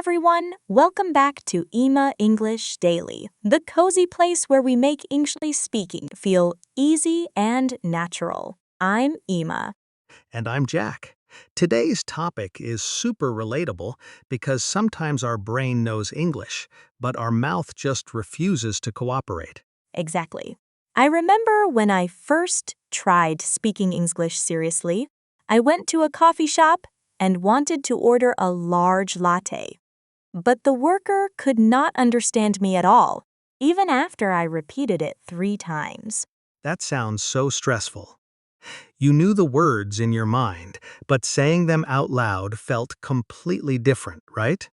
everyone, welcome back to Ima English Daily, the cozy place where we make English speaking feel easy and natural. I'm Ima. And I'm Jack. Today's topic is super relatable because sometimes our brain knows English, but our mouth just refuses to cooperate. Exactly. I remember when I first tried speaking English seriously, I went to a coffee shop and wanted to order a large latte. But the worker could not understand me at all, even after I repeated it 3 times. That sounds so stressful. You knew the words in your mind, but saying them out loud felt completely different, right?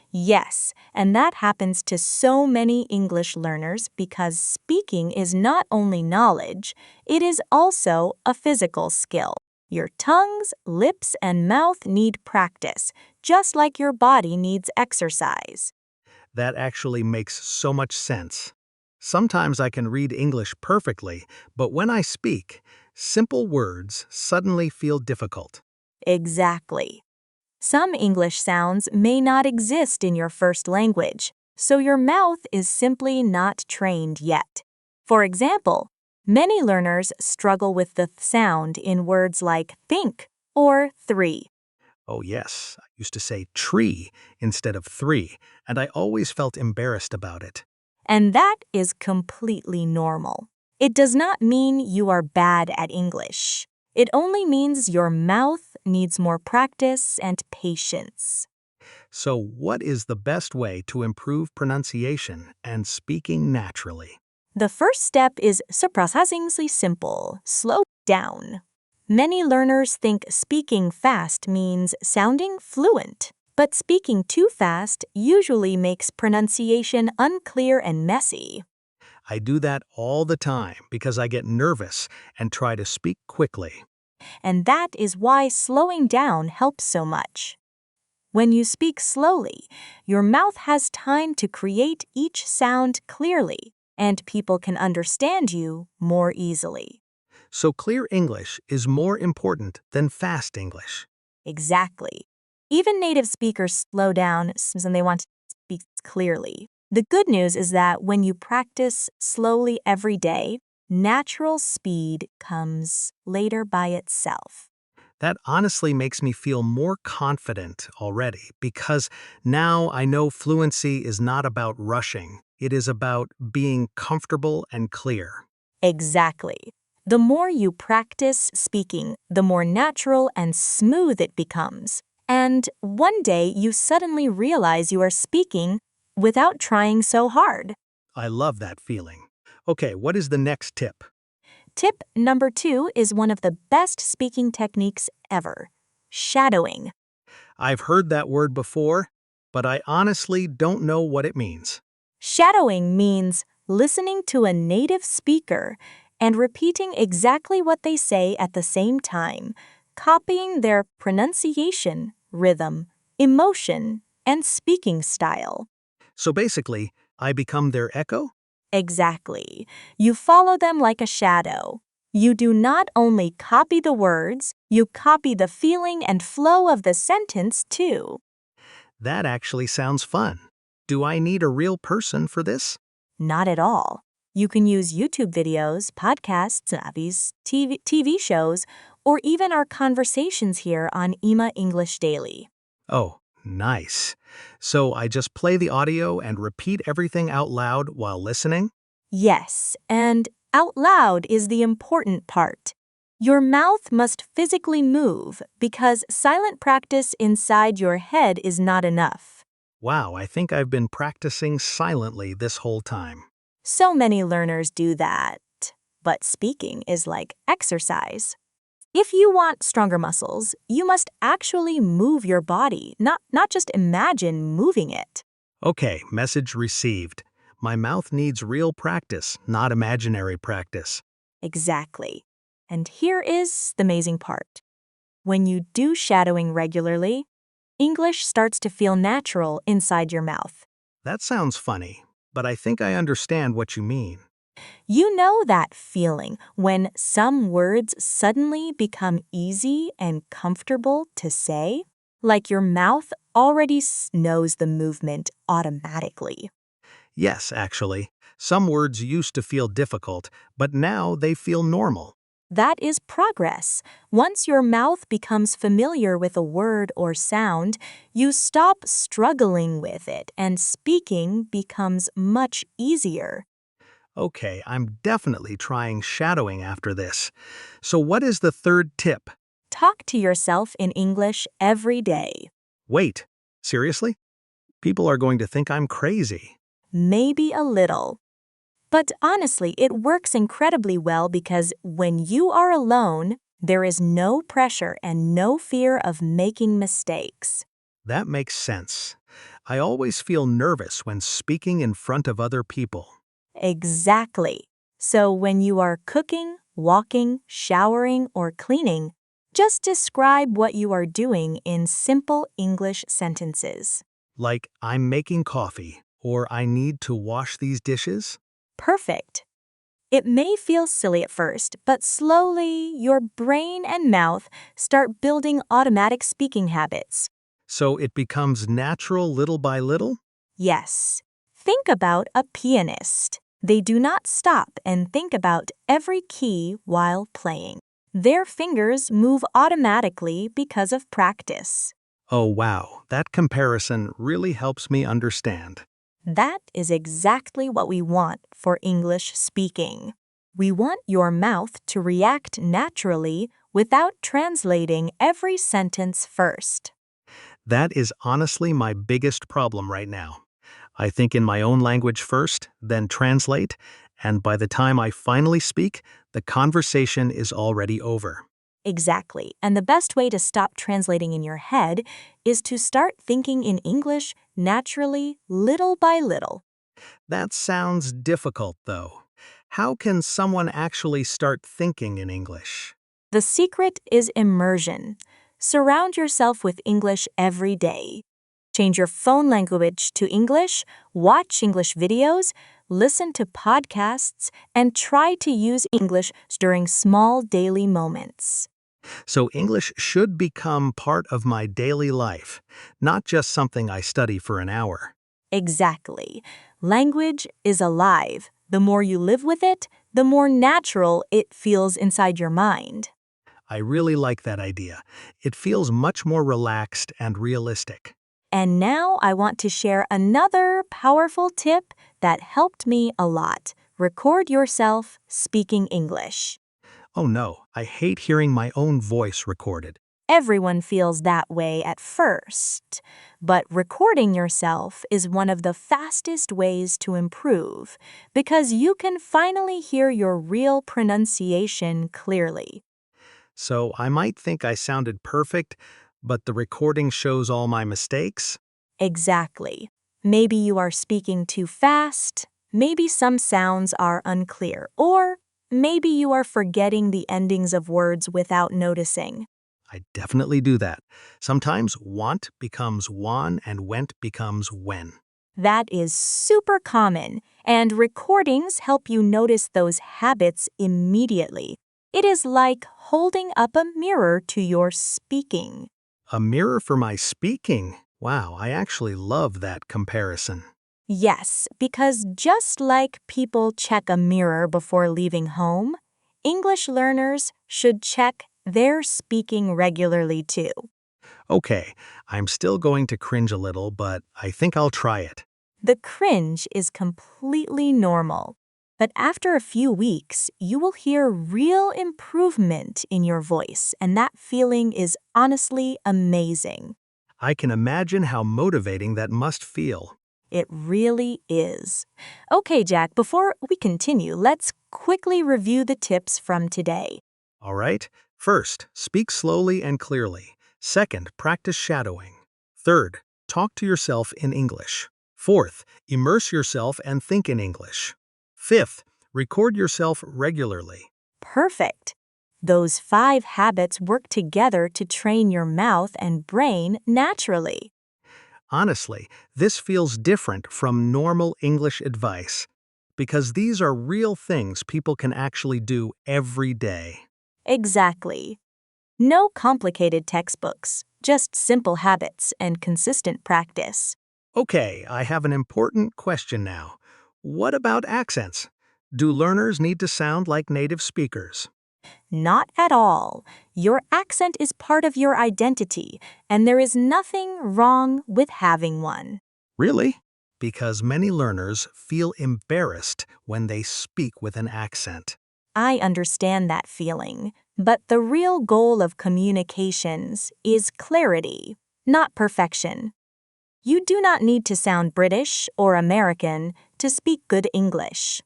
Yes, and that happens to so many English learners because speaking is not only knowledge, it is also a physical skill. Your tongues, lips, and mouth need practice, just like your body needs exercise. That actually makes so much sense. Sometimes I can read English perfectly, but when I speak, simple words suddenly feel difficult. Exactly. Some English sounds may not exist in your first language, so your mouth is simply not trained yet. For example, many learners struggle with the sound in words like think or three. Oh, yes, I used to say tree instead of three, and I always felt embarrassed about it. And that is completely normal. It does not mean you are bad at English. It only means your mouth needs more practice and patience. So, what is the best way to improve pronunciation and speaking naturally? The first step is surprisingly simple. Slow down. Many learners think speaking fast means sounding fluent, but speaking too fast usually makes pronunciation unclear and messy. I do that all the time because I get nervous and try to speak quickly. And that is why slowing down helps so much. When you speak slowly, your mouth has time to create each sound clearly, and people can understand you more easily. So, clear English is more important than fast English. Exactly. Even native speakers slow down when they want to speak clearly. The good news is that when you practice slowly every day, natural speed comes later by itself. That honestly makes me feel more confident already because now I know fluency is not about rushing. It is about being comfortable and clear. Exactly. The more you practice speaking, the more natural and smooth it becomes. And one day you suddenly realize you are speaking without trying so hard. I love that feeling. Okay, what is the next tip? Tip number 2 is one of the best speaking techniques ever: shadowing. I've heard that word before, but I honestly don't know what it means. Shadowing means listening to a native speaker and repeating exactly what they say at the same time, copying their pronunciation, rhythm, emotion, and speaking style. So basically, I become their echo? Exactly. You follow them like a shadow. You do not only copy the words, you copy the feeling and flow of the sentence too. That actually sounds fun. Do I need a real person for this? Not at all. You can use YouTube videos, podcasts, movies, TV shows, or even our conversations here on Ima English Daily. Oh, nice. So I just play the audio and repeat everything out loud while listening? Yes, and out loud is the important part. Your mouth must physically move because silent practice inside your head is not enough. Wow, I think I've been practicing silently this whole time. So many learners do that. But speaking is like exercise. If you want stronger muscles, you must actually move your body, not just imagine moving it. Okay, message received. My mouth needs real practice, not imaginary practice. Exactly. And here is the amazing part. When you do shadowing regularly, English starts to feel natural inside your mouth. That sounds funny, but I think I understand what you mean. You know that feeling when some words suddenly become easy and comfortable to say? like your mouth already knows the movement automatically. Yes, actually. Some words used to feel difficult, but now they feel normal. That is progress. Once your mouth becomes familiar with a word or sound, you stop struggling with it and speaking becomes much easier. Okay, I'm definitely trying shadowing after this. So, what is the third tip? Talk to yourself in English every day. Wait, seriously? People are going to think I'm crazy. Maybe a little. But honestly, it works incredibly well because when you are alone, there is no pressure and no fear of making mistakes. That makes sense. I always feel nervous when speaking in front of other people. Exactly. So when you are cooking, walking, showering, or cleaning, just describe what you are doing in simple English sentences. Like, I'm making coffee, or I need to wash these dishes. Perfect. It may feel silly at first, but slowly your brain and mouth start building automatic speaking habits. So it becomes natural little by little? Yes. Think about a pianist. They do not stop and think about every key while playing. Their fingers move automatically because of practice. Oh, wow, that comparison really helps me understand. That is exactly what we want for English speaking. We want your mouth to react naturally without translating every sentence first. That is honestly my biggest problem right now. I think in my own language first, then translate, and by the time I finally speak, the conversation is already over. Exactly. And the best way to stop translating in your head is to start thinking in English naturally, little by little. That sounds difficult, though. How can someone actually start thinking in English? The secret is immersion. Surround yourself with English every day. Change your phone language to English, watch English videos, listen to podcasts, and try to use English during small daily moments. So English should become part of my daily life, not just something I study for an hour. Exactly. Language is alive. The more you live with it, the more natural it feels inside your mind. I really like that idea. It feels much more relaxed and realistic. And now I want to share another powerful tip that helped me a lot. Record yourself speaking English. Oh no, I hate hearing my own voice recorded. Everyone feels that way at first, but recording yourself is one of the fastest ways to improve because you can finally hear your real pronunciation clearly. So I might think I sounded perfect, but the recording shows all my mistakes? Exactly. Maybe you are speaking too fast, maybe some sounds are unclear, or maybe you are forgetting the endings of words without noticing. I definitely do that. Sometimes want becomes wan and went becomes when. That is super common, and recordings help you notice those habits immediately. It is like holding up a mirror to your speaking. A mirror for my speaking. Wow, I actually love that comparison. Yes, because just like people check a mirror before leaving home, English learners should check their speaking regularly too. Okay, I'm still going to cringe a little, but I think I'll try it. The cringe is completely normal, but after a few weeks, you will hear real improvement in your voice, and that feeling is honestly amazing. I can imagine how motivating that must feel. It really is. Okay, Jack, before we continue, let's quickly review the tips from today. All right? First, speak slowly and clearly. Second, practice shadowing. Third, talk to yourself in English. Fourth, immerse yourself and think in English. Fifth, record yourself regularly. Perfect. Those 5 habits work together to train your mouth and brain naturally. Honestly, this feels different from normal English advice because these are real things people can actually do every day. Exactly. No complicated textbooks, just simple habits and consistent practice. Okay, I have an important question now. What about accents? Do learners need to sound like native speakers? Not at all. Your accent is part of your identity, and there is nothing wrong with having one. Really? Because many learners feel embarrassed when they speak with an accent. I understand that feeling, but the real goal of communications is clarity, not perfection. You do not need to sound British or American to speak good English.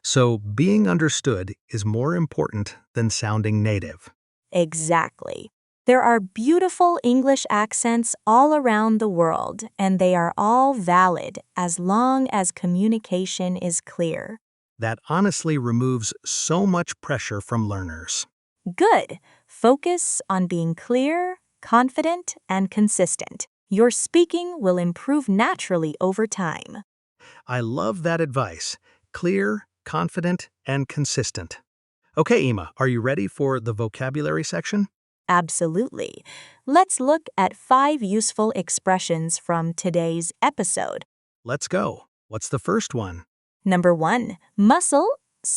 So, being understood is more important than sounding native. Exactly. There are beautiful English accents all around the world, and they are all valid as long as communication is clear. That honestly removes so much pressure from learners. Good. Focus on being clear, confident, and consistent. Your speaking will improve naturally over time. I love that advice. Clear, confident, and consistent. Okay, Emma, are you ready for the vocabulary section? Absolutely. Let's look at 5 useful expressions from today's episode. Let's go. What's the first one? Number 1, muscle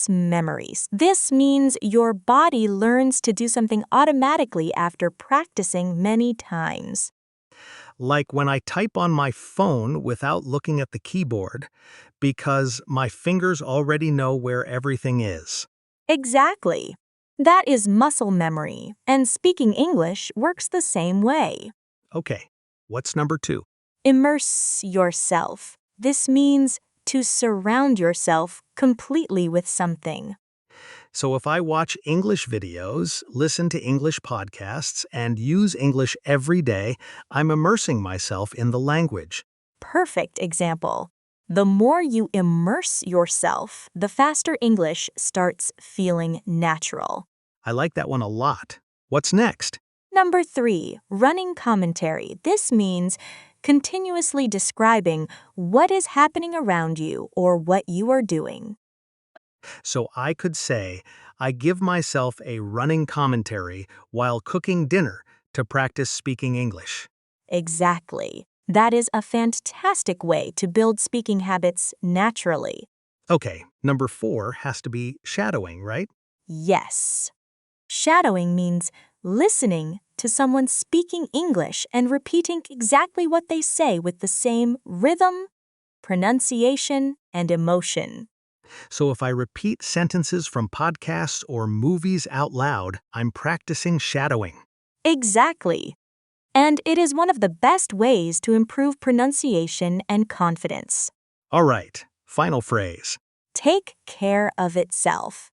memories. This means your body learns to do something automatically after practicing many times. Like when I type on my phone without looking at the keyboard because my fingers already know where everything is. Exactly. That is muscle memory, and speaking English works the same way. Okay, what's number 2? Immerse yourself. This means to surround yourself completely with something. So if I watch English videos, listen to English podcasts, and use English every day, I'm immersing myself in the language. Perfect example. The more you immerse yourself, the faster English starts feeling natural. I like that one a lot. What's next? Number 3, running commentary. This means continuously describing what is happening around you or what you are doing. So I could say, I give myself a running commentary while cooking dinner to practice speaking English. Exactly. That is a fantastic way to build speaking habits naturally. Okay, number 4 has to be shadowing, right? Yes. Shadowing means listening to someone speaking English and repeating exactly what they say with the same rhythm, pronunciation, and emotion. So if I repeat sentences from podcasts or movies out loud, I'm practicing shadowing. Exactly. And it is one of the best ways to improve pronunciation and confidence. All right, final phrase. Take care of itself.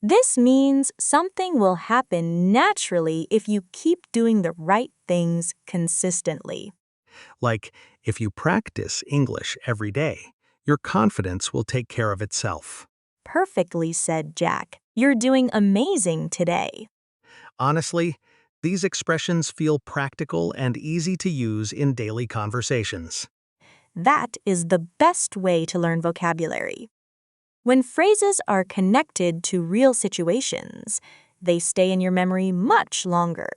This means something will happen naturally if you keep doing the right things consistently. Like, if you practice English every day, your confidence will take care of itself. Perfectly said, Jack. You're doing amazing today. Honestly, these expressions feel practical and easy to use in daily conversations. That is the best way to learn vocabulary. When phrases are connected to real situations, they stay in your memory much longer.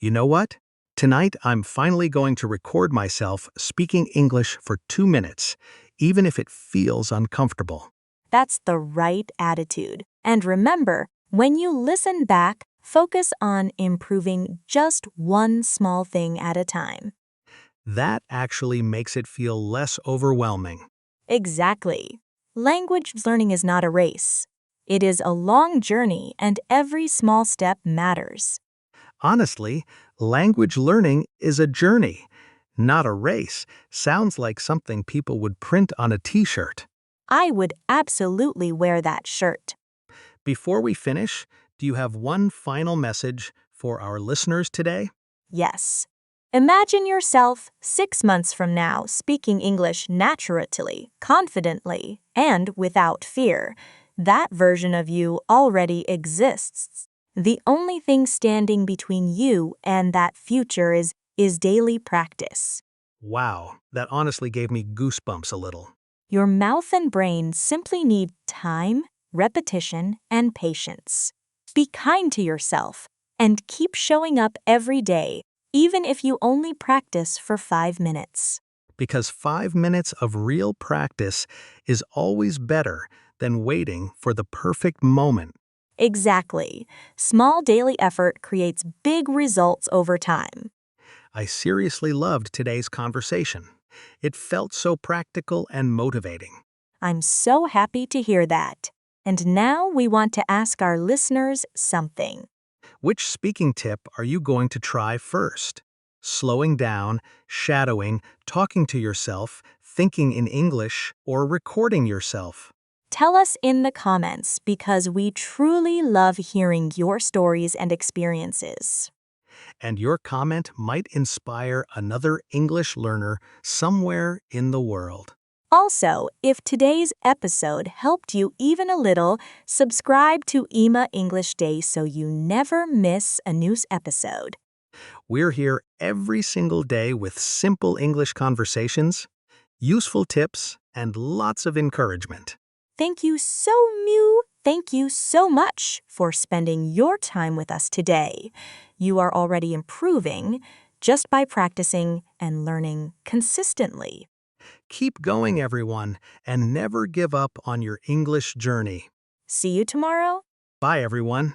You know what? Tonight, I'm finally going to record myself speaking English for 2 minutes, even if it feels uncomfortable. That's the right attitude. And remember, when you listen back, focus on improving just one small thing at a time. That actually makes it feel less overwhelming. Exactly. Language learning is not a race. It is a long journey, and every small step matters. Honestly, language learning is a journey, not a race. Sounds like something people would print on a t-shirt. I would absolutely wear that shirt. Before we finish, do you have one final message for our listeners today? Yes. Imagine yourself 6 months from now speaking English naturally, confidently, and without fear. That version of you already exists. The only thing standing between you and that future is daily practice. Wow, that honestly gave me goosebumps a little. Your mouth and brain simply need time, repetition, and patience. Be kind to yourself and keep showing up every day, even if you only practice for 5 minutes. Because 5 minutes of real practice is always better than waiting for the perfect moment. Exactly. Small daily effort creates big results over time. I seriously loved today's conversation. It felt so practical and motivating. I'm so happy to hear that. And now we want to ask our listeners something. Which speaking tip are you going to try first? Slowing down, shadowing, talking to yourself, thinking in English, or recording yourself? Tell us in the comments because we truly love hearing your stories and experiences. And your comment might inspire another English learner somewhere in the world. Also, if today's episode helped you even a little, subscribe to Ema English Day so you never miss a new episode. We're here every single day with simple English conversations, useful tips, and lots of encouragement. Thank you thank you so much for spending your time with us today. You are already improving just by practicing and learning consistently. Keep going, everyone, and never give up on your English journey. See you tomorrow. Bye, everyone.